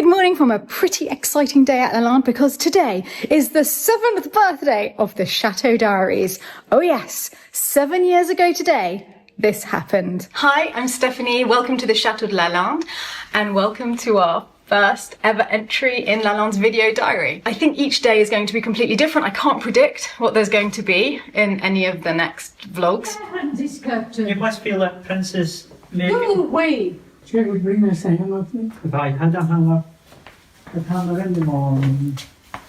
Good morning from a pretty exciting day at Lalande because today is the 7th birthday of the Chateau Diaries. Oh yes, 7 years ago today, this happened. Hi, I'm Stephanie. Welcome to the Chateau de Lalande and welcome to our first ever entry in Lalande's video diary. I think each day is going to be completely different. I can't predict what there's going to be in any of the next vlogs. You must feel like Princess Megan. Go away! She would bring us a hammer. If I had a hammer, I'd hammer in the morning.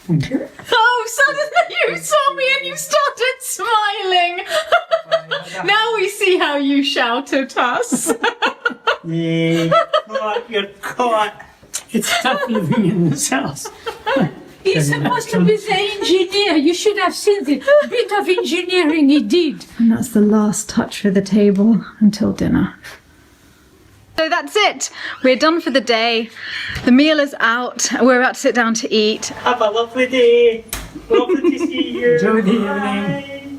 Thank you. Oh, suddenly you saw me and you started smiling. Now we see how you shout at us. Yeah, you're caught. It's tough living in this house. He's supposed to be the engineer. You should have seen the bit of engineering he did. And that's the last touch for the table until dinner. So that's it. We're done for the day. The meal is out. We're about to sit down to eat. Have a lovely day. Lovely to see you. Enjoy the Bye.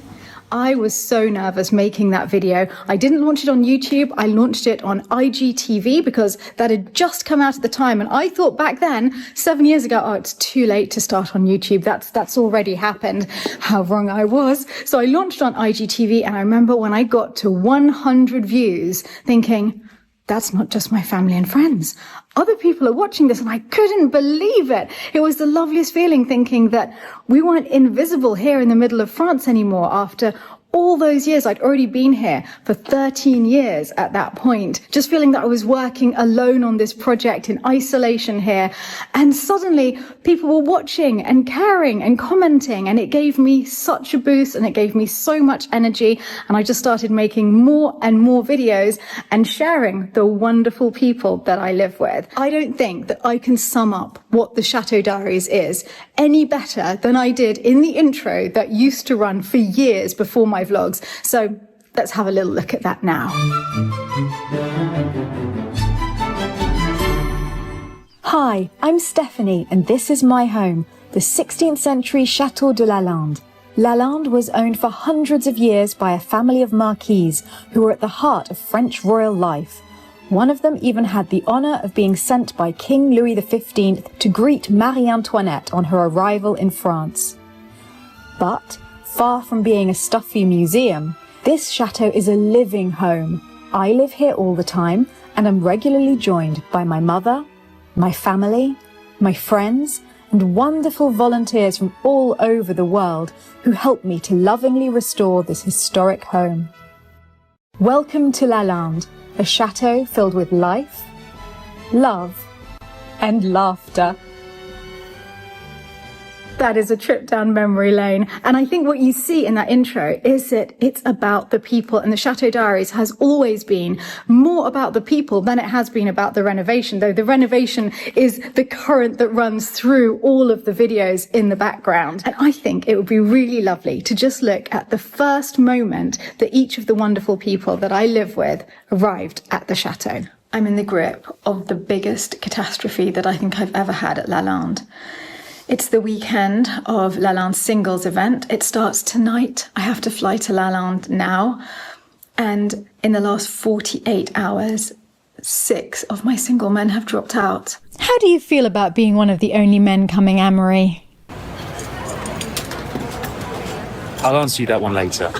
I was so nervous making that video. I didn't launch it on YouTube. I launched it on IGTV because that had just come out at the time. And I thought back then, 7 years ago, oh, it's too late to start on YouTube. That's already happened. How wrong I was. So I launched on IGTV. And I remember when I got to 100 views thinking, that's not just my family and friends. Other people are watching this and I couldn't believe it. It was the loveliest feeling thinking that we weren't invisible here in the middle of France anymore after all those years. I'd already been here for 13 years at that point, just feeling that I was working alone on this project in isolation here. And suddenly people were watching and caring and commenting, and it gave me such a boost and it gave me so much energy. And I just started making more and more videos and sharing the wonderful people that I live with. I don't think that I can sum up what the Chateau Diaries is any better than I did in the intro that used to run for years before my vlogs. So let's have a little look at that now. Hi, I'm Stephanie and this is my home, the 16th century Chateau de Lalande. Lalande was owned for hundreds of years by a family of marquises who were at the heart of French royal life. One of them even had the honour of being sent by King Louis XV to greet Marie Antoinette on her arrival in France. But far from being a stuffy museum, this chateau is a living home. I live here all the time and am regularly joined by my mother, my family, my friends, and wonderful volunteers from all over the world who help me to lovingly restore this historic home. Welcome to Lalande, a chateau filled with life, love, and laughter. That is a trip down memory lane. And I think what you see in that intro is that it's about the people, and the Chateau Diaries has always been more about the people than it has been about the renovation, though the renovation is the current that runs through all of the videos in the background. And I think it would be really lovely to just look at the first moment that each of the wonderful people that I live with arrived at the chateau. I'm in the grip of the biggest catastrophe that I think I've ever had at Lalande. It's the weekend of Lalande's singles event. It starts tonight. I have to fly to Lalande now. And in the last 48 hours, 6 of my single men have dropped out. How do you feel about being one of the only men coming, Anne-Marie? I'll answer you that one later.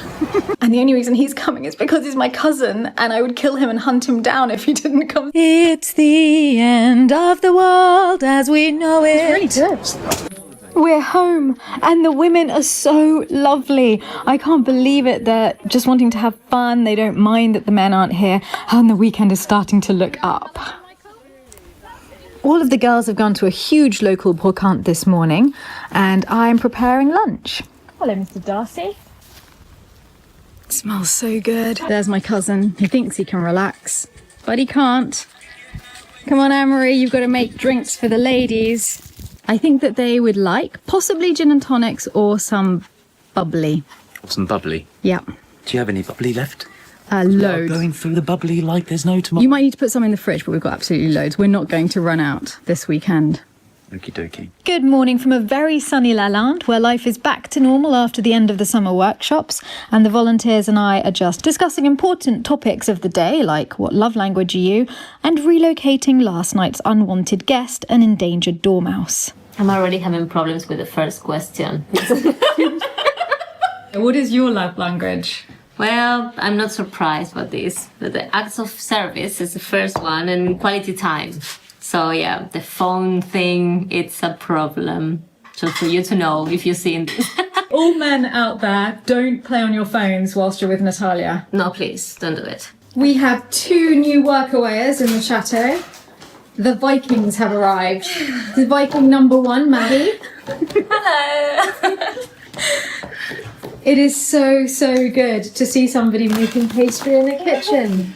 And the only reason he's coming is because he's my cousin, and I would kill him and hunt him down if he didn't come. It's the end of the world as we know it. It's really good. We're home, and the women are so lovely. I can't believe it. They're just wanting to have fun. They don't mind that the men aren't here, and the weekend is starting to look up. All of the girls have gone to a huge local brocante this morning, and I'm preparing lunch. Hello, Mr. Darcy. It smells so good. There's my cousin. He thinks he can relax, but he can't. Come on, Anne-Marie, you've got to make drinks for the ladies. I think that they would like possibly gin and tonics or some bubbly. Some bubbly? Yeah. Do you have any bubbly left? Loads. Going through the bubbly like there's no tomorrow. You might need to put some in the fridge, but we've got absolutely loads. We're not going to run out this weekend. Okie dokie. Good morning from a very sunny Lalande, where life is back to normal after the end of the summer workshops, and the volunteers and I are just discussing important topics of the day, like what love language are you, and relocating last night's unwanted guest, an endangered dormouse. I'm already having problems with the first question. What is your love language? Well, I'm not surprised by this, but the acts of service is the first one and quality time. So yeah, the phone thing, it's a problem. Just for you to know if you've seen this. All men out there, don't play on your phones whilst you're with Natalia. No, please, don't do it. We have 2 new workawayers in the chateau. The Vikings have arrived. The Viking number 1, Maddie. Hello! It is so good to see somebody making pastry in the kitchen.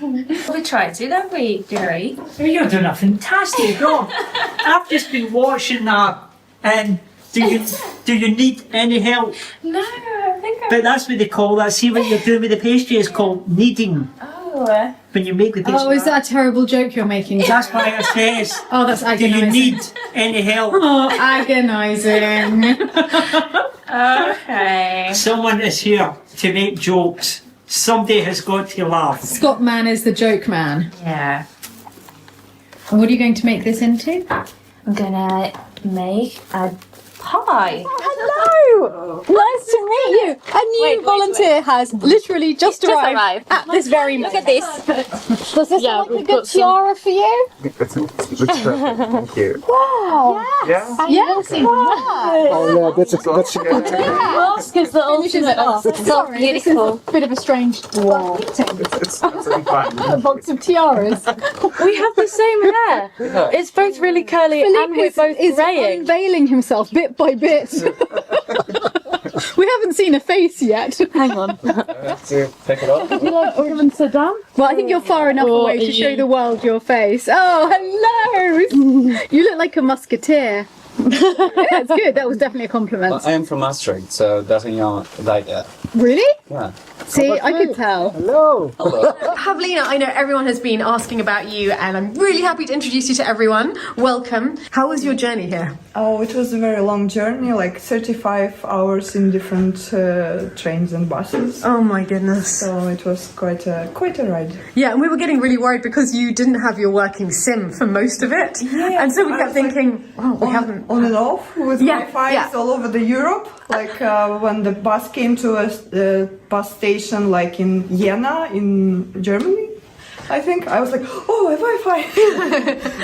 We try to, don't we, Jerry? You're doing a fantastic job. I've just been watching that, and do you need any help? No, I think But that's what they call that. See what you're doing with the pastry is called kneading. Oh. When you make the pastry. Oh, is that a terrible joke you're making? That's why it says. Oh, that's Do you agonising. need any help? Oh, agonising. Okay. Someone is here to make jokes. Somebody has got to laugh. Scott Man is the joke man. Yeah. And what are you going to make this into? I'm gonna make a pie. Hello! Nice to meet you. A new volunteer has literally just arrived at this very moment. Look at this. Does this look like a good tiara for you? Thank you. Wow. Yeah? Yes. Oh yeah, that's a Mask is the ultimate. Sorry, this is a bit of a strange wow. it's fine. A box of tiaras. We have the same hair. It's both really curly and we're both is greying. unveiling himself bit by bit. We haven't seen a face yet. Hang on. To take it off. You like Organ Saddam? Well, I think you're far enough away to show the world your face. Oh, hello! You look like a musketeer. That's good. That was definitely a compliment. I am from Maastricht, so doesn't like that. Really? Yeah. See, I could tell. Hello. Pavlina, I know everyone has been asking about you, and I'm really happy to introduce you to everyone. Welcome. How was your journey here? Oh, it was a very long journey, like 35 hours in different trains and buses. Oh my goodness. So it was quite a ride. Yeah, and we were getting really worried because you didn't have your working sim for most of it. Yeah, and so we I kept was like, thinking, oh, we haven't. On and off with Wi-Fi all over the Europe. Like when the bus came to a bus station, like in Jena, in Germany, I think I was like, oh, I have Wi-Fi.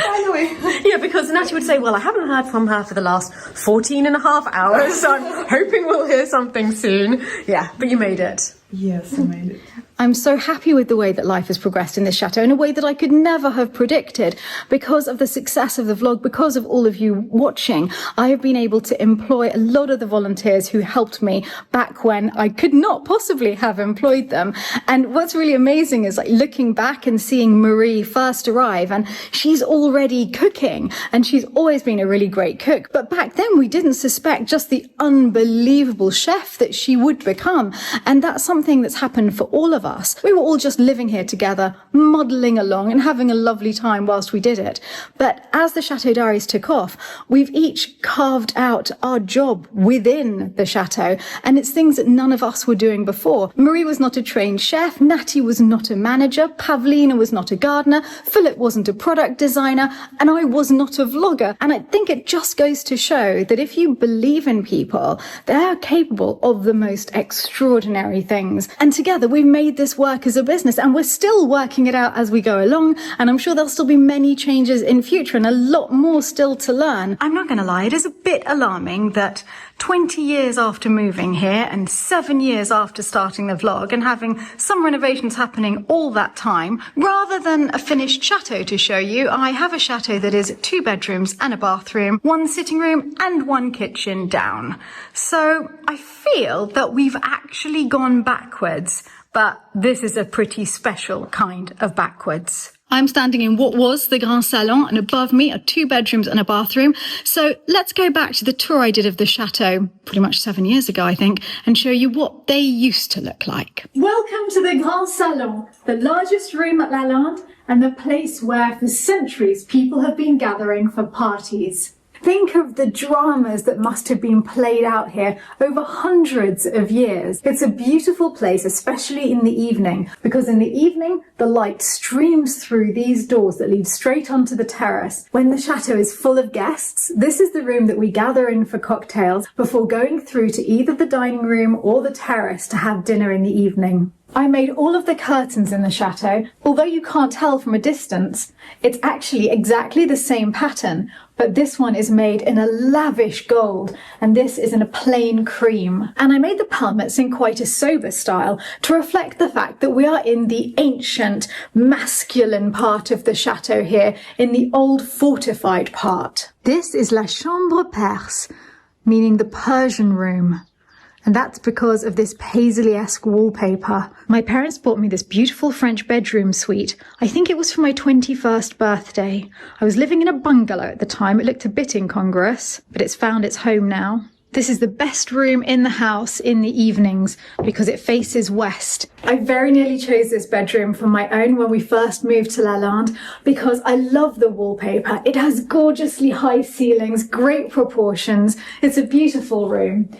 Finally. Yeah, because Natty would say, well, I haven't heard from her for the last 14 and a half hours, so I'm hoping we'll hear something soon. Yeah, but you made it. Yes, I made it. I'm so happy with the way that life has progressed in this chateau in a way that I could never have predicted. Because of the success of the vlog, because of all of you watching, I have been able to employ a lot of the volunteers who helped me back when I could not possibly have employed them. And what's really amazing is like looking back and seeing Marie first arrive, and she's already cooking, and she's always been a really great cook. But back then we didn't suspect just the unbelievable chef that she would become. And that's something that's happened for all of us. We were all just living here together, muddling along and having a lovely time whilst we did it. But as the Chateau Diaries took off, we've each carved out our job within the chateau, and it's things that none of us were doing before. Marie was not a trained chef, Natty was not a manager, Pavlina was not a gardener, Philip wasn't a product designer, and I was not a vlogger. And I think it just goes to show that if you believe in people, they are capable of the most extraordinary things. And together we've made this work as a business, and we're still working it out as we go along, and I'm sure there'll still be many changes in future and a lot more still to learn. I'm not going to lie, it is a bit alarming that 20 years after moving here and 7 years after starting the vlog and having some renovations happening all that time, rather than a finished chateau to show you, I have a chateau that is 2 bedrooms and a bathroom, 1 sitting room and 1 kitchen down. So I feel that we've actually gone backwards, but this is a pretty special kind of backwards. I'm standing in what was the Grand Salon, and above me are 2 bedrooms and a bathroom. So let's go back to the tour I did of the chateau pretty much 7 years ago, I think, and show you what they used to look like. Welcome to the Grand Salon, the largest room at Lalande and the place where for centuries people have been gathering for parties. Think of the dramas that must have been played out here over hundreds of years. It's a beautiful place, especially in the evening, because in the evening, the light streams through these doors that lead straight onto the terrace. When the chateau is full of guests, this is the room that we gather in for cocktails before going through to either the dining room or the terrace to have dinner in the evening. I made all of the curtains in the chateau. Although you can't tell from a distance, it's actually exactly the same pattern, but this one is made in a lavish gold, and this is in a plain cream. And I made the palmettes in quite a sober style to reflect the fact that we are in the ancient, masculine part of the chateau here, in the old fortified part. This is la chambre perse, meaning the Persian room. And that's because of this paisley-esque wallpaper. My parents bought me this beautiful French bedroom suite. I think it was for my 21st birthday. I was living in a bungalow at the time. It looked a bit incongruous, but it's found its home now. This is the best room in the house in the evenings because it faces west. I very nearly chose this bedroom for my own when we first moved to Lalande because I love the wallpaper. It has gorgeously high ceilings, great proportions. It's a beautiful room.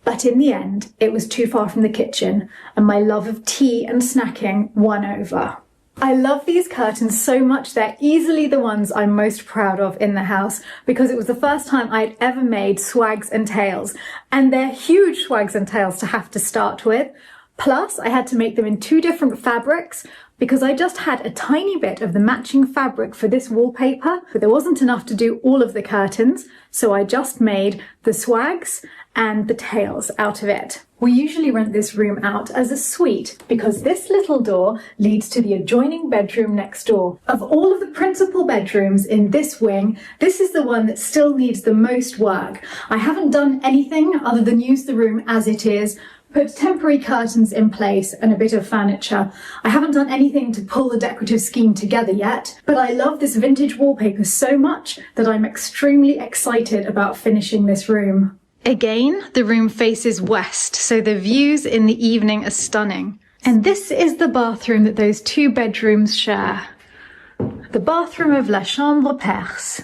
But in the end, it was too far from the kitchen, and my love of tea and snacking won over. I love these curtains so much, they're easily the ones I'm most proud of in the house, because it was the first time I'd ever made swags and tails, and they're huge swags and tails to have to start with. Plus, I had to make them in 2 different fabrics, because I just had a tiny bit of the matching fabric for this wallpaper, but there wasn't enough to do all of the curtains, so I just made the swags and the tails out of it. We usually rent this room out as a suite because this little door leads to the adjoining bedroom next door. Of all of the principal bedrooms in this wing, this is the one that still needs the most work. I haven't done anything other than use the room as it is, put temporary curtains in place and a bit of furniture. I haven't done anything to pull the decorative scheme together yet, but I love this vintage wallpaper so much that I'm extremely excited about finishing this room. Again, the room faces west, so the views in the evening are stunning. And this is the bathroom that those 2 bedrooms share. The bathroom of la chambre perse.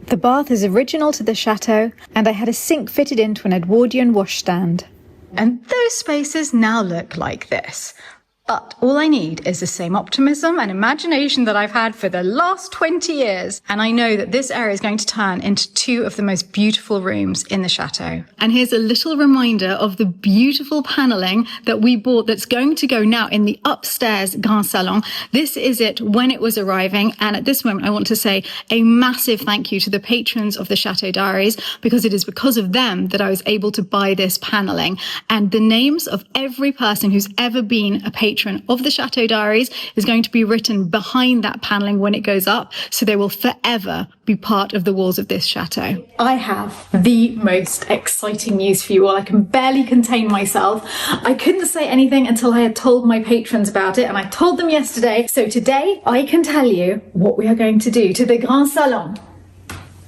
The bath is original to the chateau, and I had a sink fitted into an Edwardian washstand. And those spaces now look like this. But all I need is the same optimism and imagination that I've had for the last 20 years. And I know that this area is going to turn into 2 of the most beautiful rooms in the chateau. And here's a little reminder of the beautiful paneling that we bought that's going to go now in the upstairs Grand Salon. This is it when it was arriving. And at this moment, I want to say a massive thank you to the patrons of the Chateau Diaries, because it is because of them that I was able to buy this paneling. And the names of every person who's ever been a patron of the Chateau Diaries is going to be written behind that paneling when it goes up, so they will forever be part of the walls of this chateau. I have the most exciting news for you all. I can barely contain myself. I couldn't say anything until I had told my patrons about it, and I told them yesterday. So today I can tell you what we are going to do to the Grand Salon.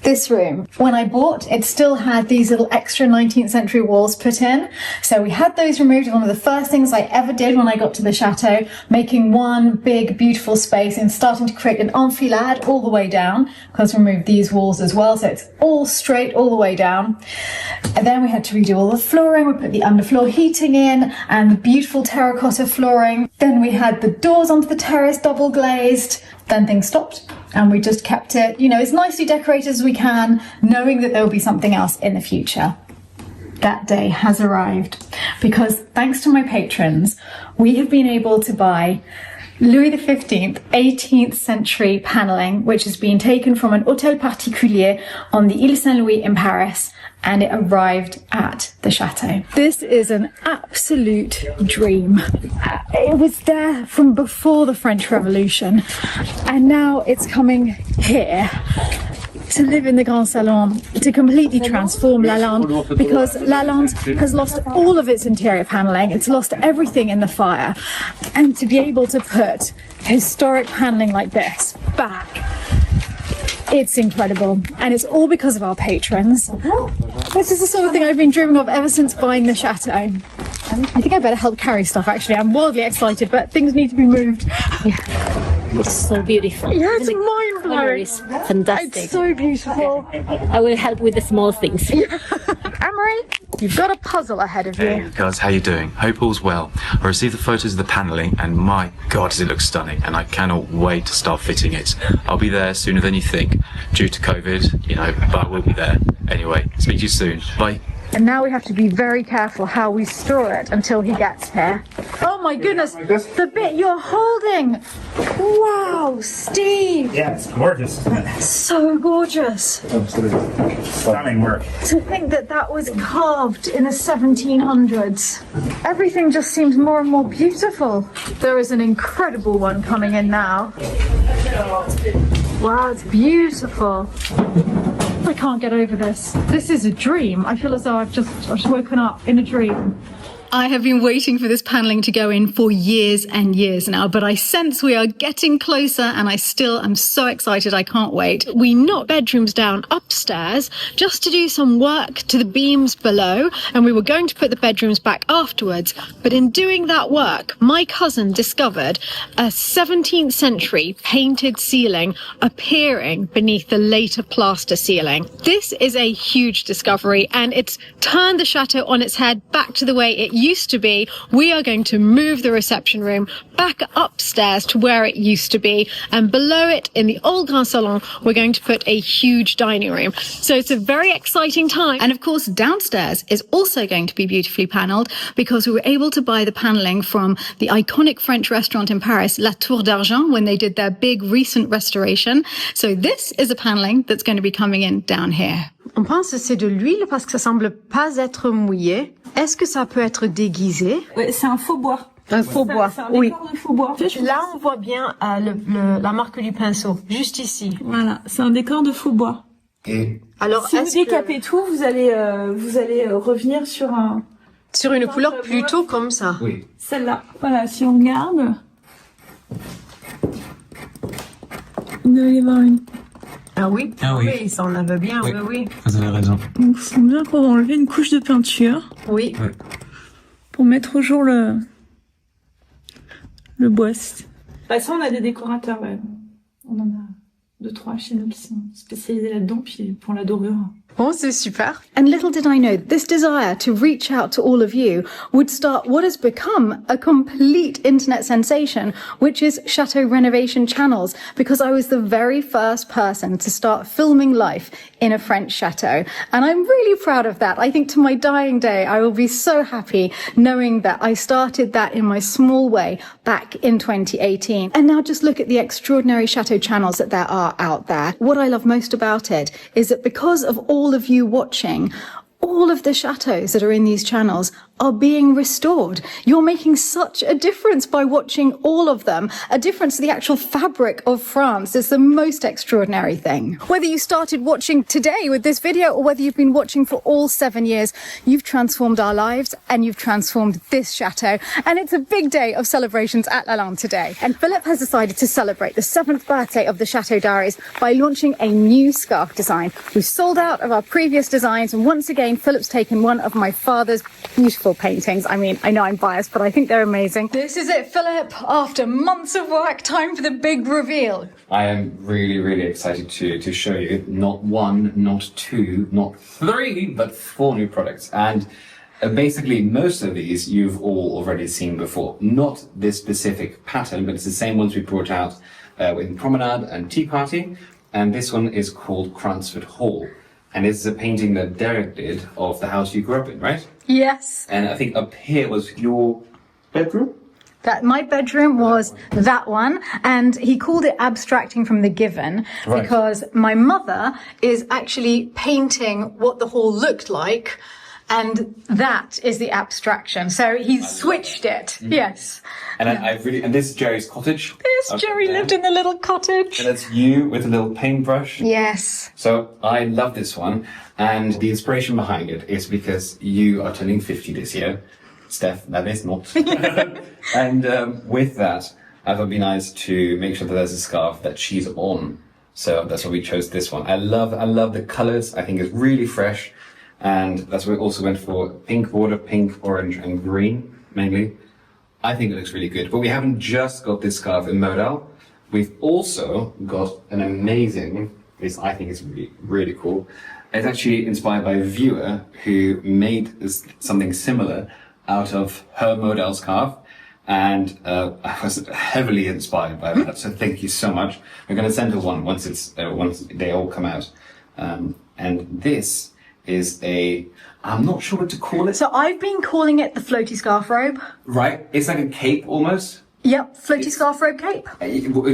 This room, when I bought, it still had these little extra 19th century walls put in. So we had those removed. One of the first things I ever did when I got to the chateau, making one big, beautiful space and starting to create an enfilade all the way down, because we removed these walls as well. So it's all straight all the way down. And then we had to redo all the flooring. We put the underfloor heating in and the beautiful terracotta flooring. Then we had the doors onto the terrace double glazed. Then things stopped and we just kept it, you know, as nicely decorated as we can, knowing that there will be something else in the future. That day has arrived because thanks to my patrons, we have been able to buy Louis XV 18th century paneling, which has been taken from an hôtel particulier on the Ile Saint-Louis in Paris, and it arrived at the chateau. This is an absolute dream. It was there from before the French Revolution, and now it's coming here to live in the Grand Salon, to completely transform Lalande, because Lalande has lost all of its interior paneling. It's lost everything in the fire. And to be able to put historic paneling like this back, it's incredible. And it's all because of our patrons. This is the sort of thing I've been dreaming of ever since buying the chateau. I think I better help carry stuff, actually. I'm wildly excited, but things need to be moved. Yeah. It's so beautiful. Yeah, it's mind-blowing. It's fantastic. It's so beautiful. I will help with the small things. Amory, you've got a puzzle ahead of you. Hey guys, how you doing? Hope all's well. I received the photos of the panelling and my god does it look stunning, and I cannot wait to start fitting it. I'll be there sooner than you think, due to COVID, you know, but I will be there. Anyway, speak to you soon. Bye. And now we have to be very careful how we store it until he gets here. Oh my goodness, the bit you're holding. Wow, Steve. Yeah, it's gorgeous. So gorgeous. Absolutely. Stunning work. To think that that was carved in the 1700s. Everything just seems more and more beautiful. There is an incredible one coming in now. Wow, it's beautiful. I can't get over this. This is a dream. I feel as though I've just woken up in a dream. I have been waiting for this panelling to go in for years and years now, but I sense we are getting closer and I still am so excited. I can't wait. We knocked bedrooms down upstairs just to do some work to the beams below, and we were going to put the bedrooms back afterwards. But in doing that work, my cousin discovered a 17th century painted ceiling appearing beneath the later plaster ceiling. This is a huge discovery and it's turned the chateau on its head back to the way it used to be. We are going to move the reception room back upstairs to where it used to be, and below it in the old Grand Salon we're going to put a huge dining room. So it's a very exciting time. And of course downstairs is also going to be beautifully panelled, because we were able to buy the panelling from the iconic French restaurant in Paris, La Tour d'Argent, when they did their big recent restoration. So this is a panelling that's going to be coming in down here. On pense que c'est de l'huile parce que ça semble pas être mouillé. Est-ce que ça peut être déguisé? Ouais, c'est un faux bois. Un faux bois, C'est un oui. décor de faux bois. Là, on voit bien la marque du pinceau, juste ici. Voilà, c'est un décor de faux bois. Et Alors, Si vous décapez tout, vous allez revenir sur sur une couleur plutôt comme ça. oui. celle-là. Voilà, si on regarde, il doit y avoir une. Ah oui? Ah oui. Oui, ça en avait bien, oui, oui. Vous avez raison. Donc, c'est bien qu'on va enlever une couche de peinture Oui. pour mettre au jour le bois. Bah ça, on a des décorateurs, ouais. On en a 2-3 chez nous qui sont spécialisés là-dedans, puis pour la dorure. Bon, c'est super. And little did I know, this desire to reach out to all of you would start what has become a complete internet sensation, which is Chateau renovation channels, because I was the very first person to start filming life in a French chateau. And I'm really proud of that. I think to my dying day, I will be so happy knowing that I started that in my small way back in 2018. And now just look at the extraordinary chateau channels that there are out there. What I love most about it is that because of all of you watching, all of the chateaus that are in these channels are being restored. You're making such a difference by watching all of them. A difference to the actual fabric of France is the most extraordinary thing. Whether you started watching today with this video or whether you've been watching for all 7 years, you've transformed our lives and you've transformed this chateau. And it's a big day of celebrations at Lalande today. And Philip has decided to celebrate the 7th birthday of the Chateau Diaries by launching a new scarf design. We've sold out of our previous designs, and once again, Philip's taken one of my father's beautiful paintings. I mean, I know I'm biased, but I think they're amazing. This is it, Philip. After months of work, time for the big reveal. I am really, really excited to show you not one, not two, not three, but 4 new products. And basically, most of these you've all already seen before. Not this specific pattern, but it's the same ones we brought out in Promenade and Tea Party. And this one is called Cransford Hall. And this is a painting that Derek did of the house you grew up in, right? Yes. And I think up here was your bedroom? That my bedroom was that one, and he called it abstracting from the given, Right. because my mother is actually painting what the hall looked like, and that is the abstraction. So he's switched it. Yes. And and this is Jerry's cottage. Yes, up Jerry there. lived in the little cottage. And that's you with a little paintbrush. Yes. So I love this one, and the inspiration behind it is because you are turning 50 this year. Steph, that is not. And with that, I thought it'd be nice to make sure that there's a scarf that she's on. So that's why we chose this one. I love the colors. I think it's really fresh. And that's why we also went for pink border, pink, orange, and green, mainly. I think it looks really good. But we haven't just got this scarf in modal. We've also got an amazing, this I think is really, really cool. It's actually inspired by a viewer who made something similar out of her model scarf. And I was heavily inspired by that, so thank you so much. We're going to send her one once they all come out. And this is I'm not sure what to call it. So I've been calling it the floaty scarf robe. Right? It's like a cape almost. Yep, floaty scarf robe cape.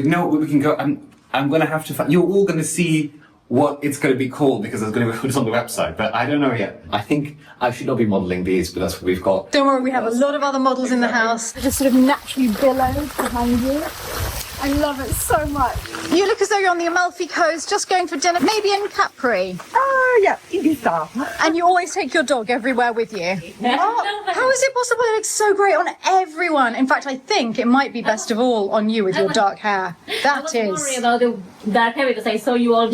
No, we can go. I'm going to have to find. You're all going to see what it's going to be called because it's going to be put on the website, but I don't know yet. I think I should not be modelling these, but that's what we've got. Don't worry, we have a lot of other models in the house. Just sort of naturally billows behind you. I love it so much. You look as though you're on the Amalfi Coast, just going for dinner, maybe in Capri. Yeah, Ibiza. And you always take your dog everywhere with you. How is it possible? It looks so great on everyone. In fact, I think it might be best of all on you with your dark hair. I was worried about the dark hair because I saw you all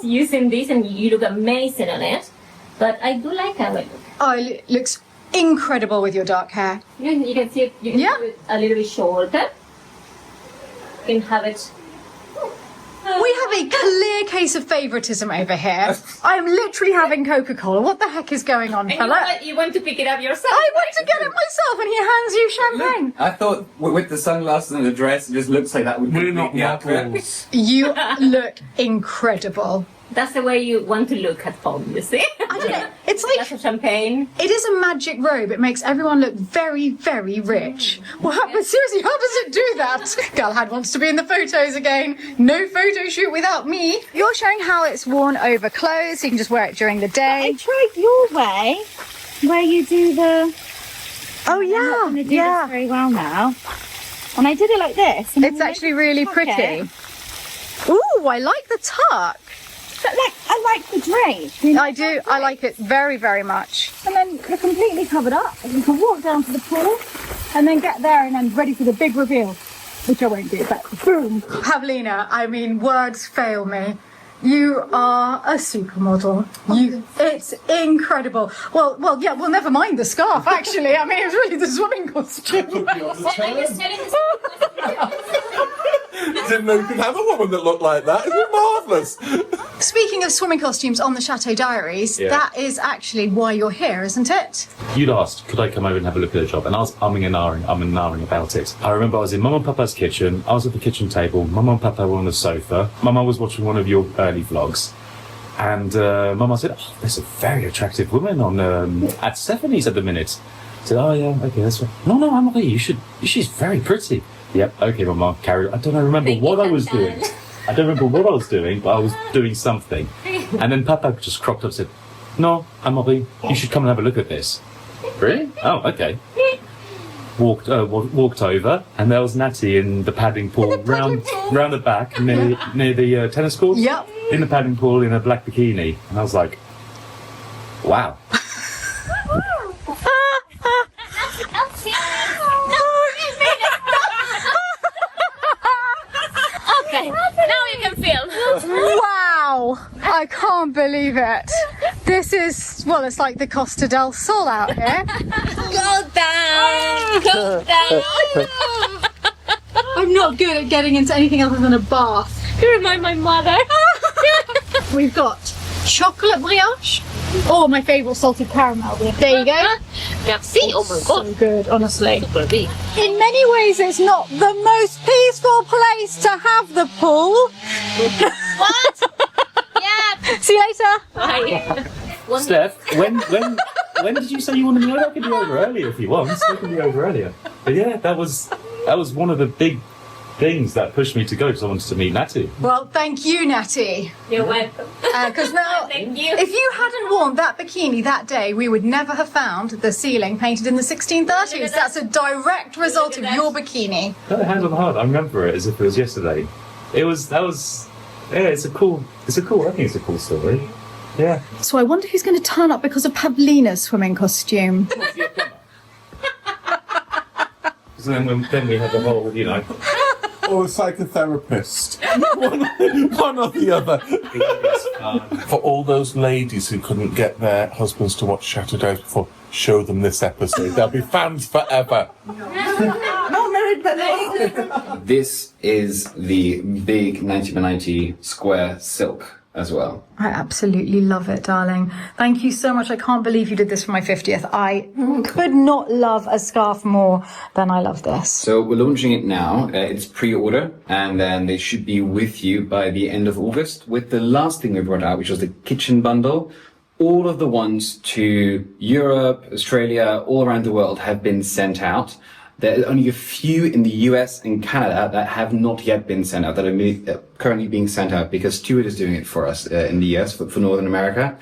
using this and you look amazing on it. But I do like how it looks. Oh, it looks incredible with your dark hair. You can see it, you can do it a little bit shorter. You can have it. We have a clear case of favouritism over here. I'm literally having Coca-Cola. What the heck is going on, fella? You want to pick it up yourself. I want to get it myself, and he hands you champagne. I thought with the sunglasses and the dress, it just looks like that would be not models. You look incredible. That's the way you want to look at home, you see? I don't know. It's like glass of champagne. It is a magic robe. It makes everyone look very, very rich. Well, but seriously, how does it do that? Galahad wants to be in the photos again. No photo shoot without me. You're showing how it's worn over clothes. So you can just wear it during the day. I tried your way, where you do the. Oh yeah, I'm not going to do this very well now. And I did it like this. And it's actually really pretty. Ooh, I like the tuck. But I like the drape. You know, I do. I like it very, very much. And then you're completely covered up. And you can walk down to the pool and then get there and then ready for the big reveal, which I won't do, but boom. Pavlina, I mean, words fail me. You are a supermodel. It's incredible. Well, yeah. Well, never mind the scarf. Actually, I mean, it's really the swimming costume. Didn't know you could have a woman that looked like that. Isn't it marvellous? Speaking of swimming costumes on the Chateau Diaries, that is actually why you're here, isn't it? You'd asked, could I come over and have a look at the job? And I was umming and ahhing about it. I remember I was in Mum and Papa's kitchen. I was at the kitchen table. Mum and Papa were on the sofa. Mum was watching one of your early vlogs. And Mum said, oh, there's a very attractive woman on at Stephanie's at the minute. I said, oh, yeah, okay, that's right. No, Anne-Marie, she's very pretty. Yep, okay, Mama, carry on. I don't remember what I was doing. I don't remember what I was doing, but I was doing something. And then Papa just cropped up and said, no, Anne-Marie, you should come and have a look at this. Really? Oh, okay. Walked over, and there was Natty in the padding pool, round the back, near the tennis court. Yep. In the padding pool in a black bikini. And I was like, wow. Wow! I can't believe it. This is, well, it's like the Costa del Sol out here. Go down! Go down! I'm not good at getting into anything other than a bath. You remind my mother. We've got chocolate brioche, or my favourite salted caramel. There you go. Merci. Oh my god. So good, honestly. In many ways, it's not the most peaceful place to have the pool. What? Yeah. See you later. Bye. Steph, when did you say you wanted me over? I could be over earlier if you want. I could be over earlier. But yeah, that was one of the big things that pushed me to go because I wanted to meet Natty. Well, thank you, Natty. You're welcome. Because now, thank you. If you hadn't worn that bikini that day, we would never have found the ceiling painted in the 1630s. That's a direct result of your bikini. No, hands on heart, I remember it as if it was yesterday. It's a cool, I think it's a cool story. Yeah. So I wonder who's going to turn up because of Pavlina's swimming costume. So then we have the whole, Or a psychotherapist. one or the other. For all those ladies who couldn't get their husbands to watch Chateau Diaries before, show them this episode. They'll be fans forever. No, Mary This is the big 90 by 90 square silk as well. I absolutely love it, darling. Thank you so much. I can't believe you did this for my 50th. I could not love a scarf more than I love this. So we're launching it now. It's pre-order, and then they should be with you by the end of August with the last thing we brought out, which was the kitchen bundle. All of the ones to Europe, Australia, all around the world have been sent out. There are only a few in the US and Canada that have not yet been sent out, that are currently being sent out, because Stuart is doing it for us in the US, for Northern America.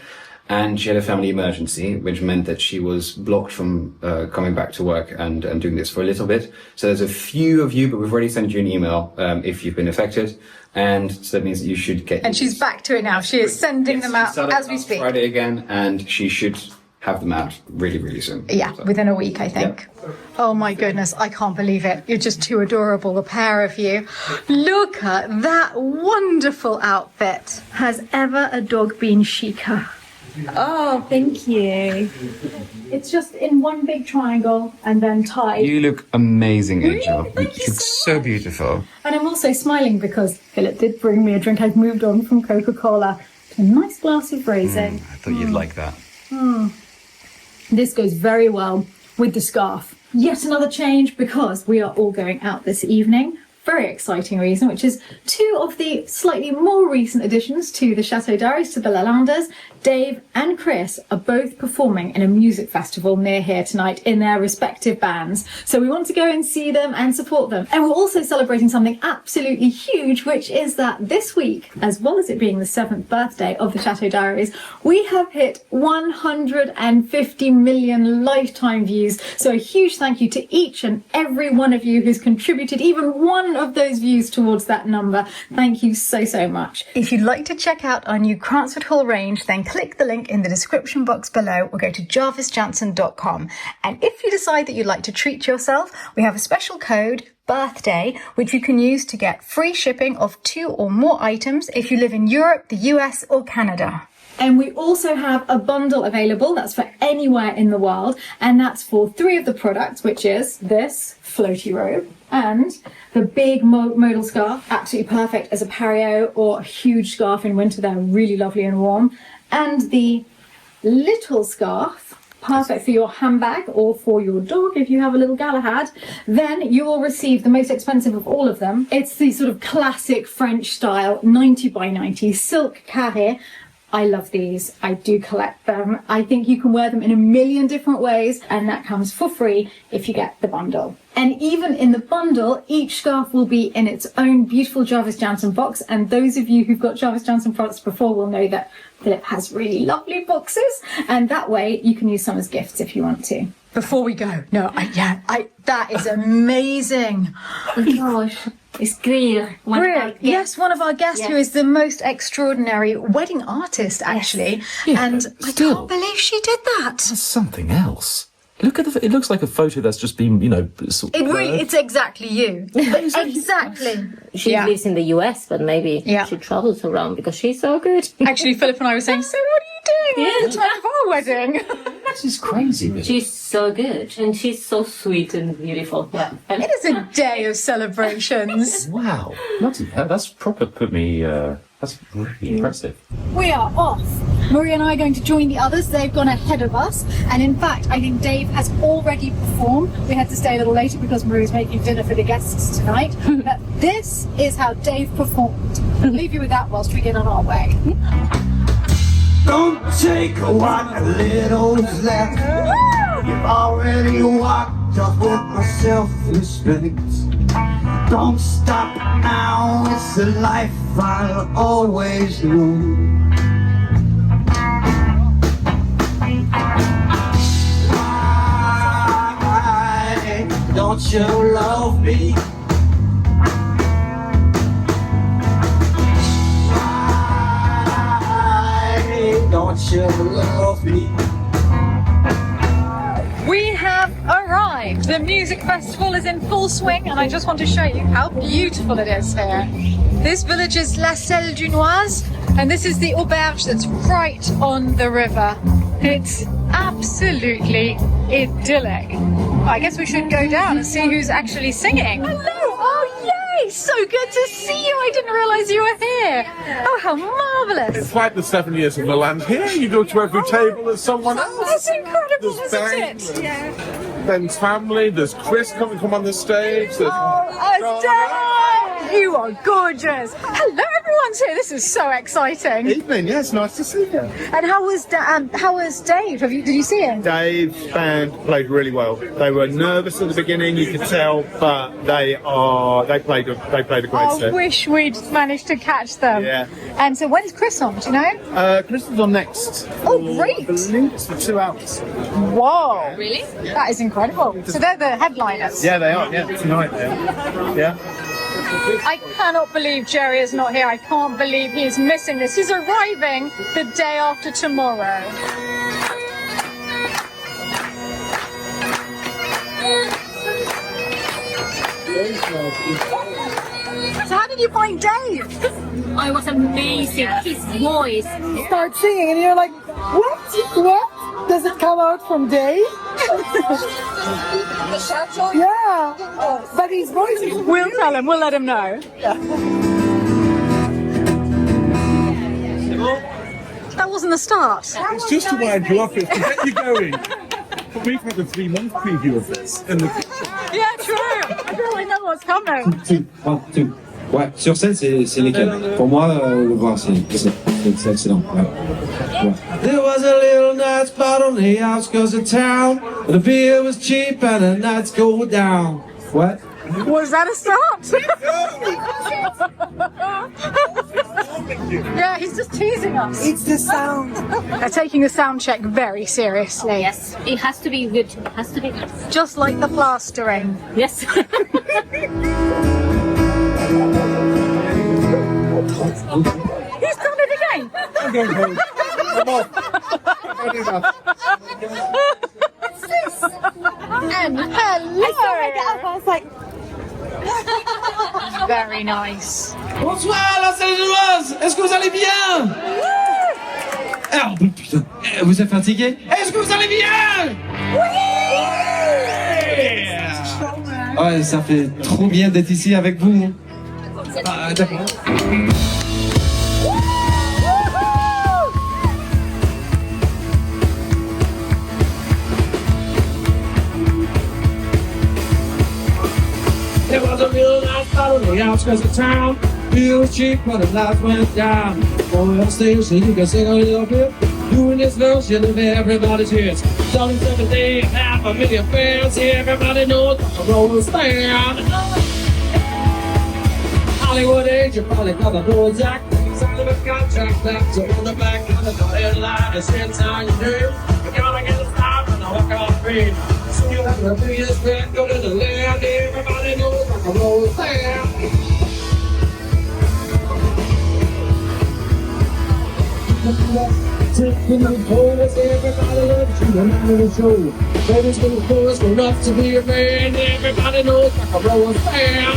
And she had a family emergency, which meant that she was blocked from coming back to work and doing this for a little bit. So there's a few of you, but we've already sent you an email if you've been affected. And so that means that you should get... And she's back to it now. She is sending them out as we speak. Friday again, and she should have them out really, really soon. Yeah, within a week, I think. Yep. Oh my goodness, I can't believe it. You're just too adorable, the pair of you. Look at that wonderful outfit. Has ever a dog been chicer? Oh, thank you. It's just in one big triangle and then tied. You look amazing, Angel. Really? Thank you look so beautiful. And I'm also smiling because Philip did bring me a drink. I've moved on from Coca-Cola to a nice glass of rosé. I thought you'd like that. This goes very well with the scarf. Yet another change because we are all going out this evening. Very exciting reason, which is two of the slightly more recent additions to the Chateau Diaries, to the Lalandes. Dave and Chris are both performing in a music festival near here tonight in their respective bands. So we want to go and see them and support them. And we're also celebrating something absolutely huge, which is that this week, as well as it being the 7th birthday of the Chateau Diaries, we have hit 150 million lifetime views. So a huge thank you to each and every one of you who's contributed even one of those views towards that number. Thank you so, so much. If you'd like to check out our new Cransford Hall range, then click the link in the description box below or go to jarvisjansen.com. And if you decide that you'd like to treat yourself, we have a special code, birthday, which you can use to get free shipping of 2 or more items if you live in Europe, the US or Canada. And we also have a bundle available that's for anywhere in the world, and that's for 3 of the products, which is this floaty robe and the big modal scarf, absolutely perfect as a pareo or a huge scarf in winter. They're really lovely and warm. And the little scarf, perfect for your handbag or for your dog if you have a little Galahad. Then you will receive the most expensive of all of them. It's the sort of classic French style 90 by 90 silk carré. I love these. I do collect them. I think you can wear them in a million different ways, and that comes for free if you get the bundle. And even in the bundle, each scarf will be in its own beautiful Jarvis Jansen box. And those of you who've got Jarvis Jansen products before will know that Philip has really lovely boxes. And that way you can use some as gifts if you want to. Before we go, that is amazing. Oh my gosh. It's Greer. Yes, one of our guests who is the most extraordinary wedding artist, actually. Yeah, and I can't believe she did that. That's something else. Look at it looks like a photo that's just been, It's exactly you. Exactly. She lives in the US, but maybe she travels around because she's so good. Actually, Philip and I were saying, so what are you doing at the time of our wedding? This is crazy. She's so good, and she's so sweet and beautiful. Yeah. And it is a day of celebrations. Wow. That's proper put me... That's really impressive. We are off. Maria and I are going to join the others. They've gone ahead of us. And in fact, I think Dave has already performed. We had to stay a little later because Maria's making dinner for the guests tonight. But this is how Dave performed. I'll leave you with that whilst we get on our way. Don't take what little's left. You've already walked off with my self-respect. Don't stop now, it's the life I'll always know. Why don't you love me? Why don't you love me? We have arrived. The music festival is in full swing, and I just want to show you how beautiful it is here. This village is La Selle du Noise, and this is the auberge that's right on the river. It's absolutely idyllic. I guess we should go down and see who's actually singing. Hello! Oh, yay! So good to see you! I didn't realise you were here. Oh, how marvellous! It's like the 7 years of Lalande here. You go to every table, there's someone else. That's incredible, There's isn't Ben, it? Yeah. Ben's family, there's Chris come on the stage. There's Estelle! You are gorgeous. Hello, everyone's here. This is so exciting. Evening, yes, nice to see you. And how was Dave? Did you see him? Dave's band played really well. They were nervous at the beginning, you could tell, but they played a great I set. wish we'd managed to catch them. Yeah. And so when's Chris on? Do you know? Chris is on next. Oh, great! I believe it's for 2 hours. Whoa! Really? That is incredible. So they're the headliners. Yeah, they are. Yeah, tonight. Yeah. I cannot believe Jerry is not here. I can't believe he's missing this. He's arriving the day after tomorrow. So how did you find Dave? Oh, it was amazing. His voice. You start singing and you're like, what? What? Does it come out from Dave? The chateau? Yeah. But his voice is... We'll tell him. We'll let him know. That wasn't the start. It's just to wind you up, it's to get you going. But we've had a 3-month preview of this in the kitchen. Yeah, true. I really know what's coming. 1, 2. Ouais, sur scène, c'est nickel. Pour moi, le voir, c'est excellent. Ouais. There was a little night spot on the outskirts of town. The beer was cheap and the nights go down. What? Was that a start? Yeah, he's just teasing us. It's the sound. They're taking the sound check very seriously. Yes, it has to be good. It has to be good. Just like the plastering. Yes. He's done it again. I'm going home. Come on. I've had enough. And hello. I saw her get up. I was like, very nice. Bonsoir, la salle Génoise. Est-ce que vous allez bien? Ah, oh, putain. Vous êtes fatigué? Est-ce que vous allez bien? Oui! Ouais, ça fait trop bien d'être ici avec vous. Ah, d'accord. There was a real nice spot on the outskirts of town. Beer was cheap, but the lights went down. Boy on stage, so you can sing a little bit. Doing this version of everybody's hits. It's only 7 days, 500,000 fans. Everybody knows rock and roll is down. Hollywood age, you probably never know exactly. Sign of a contract that's on the back of the dotted line. It's in time you do. You're gonna get a stop and a walk off free. So you have to do your spread, go to the land. Everybody knows rock and roll is down. Taking the chorus, everybody loves you, and I'm in the show. Baby's gonna chorus, we're enough to be a man. Everybody knows rock and roll is down.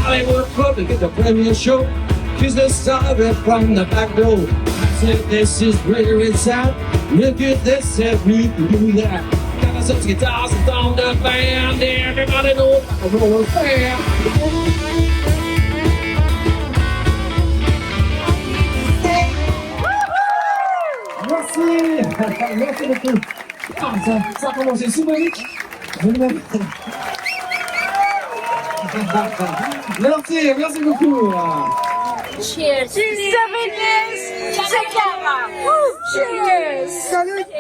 Hollywood club to get the premiere show. She's the star from the back door. I said this is where it's at. Look at this and we can do that. Got us some guitars and on the band. Everybody knows rock and roll is fair. Merci. Merci beaucoup. Ça a commencé symbolique. Merci beaucoup. Cheers. 7 years together. Cheers. Salute.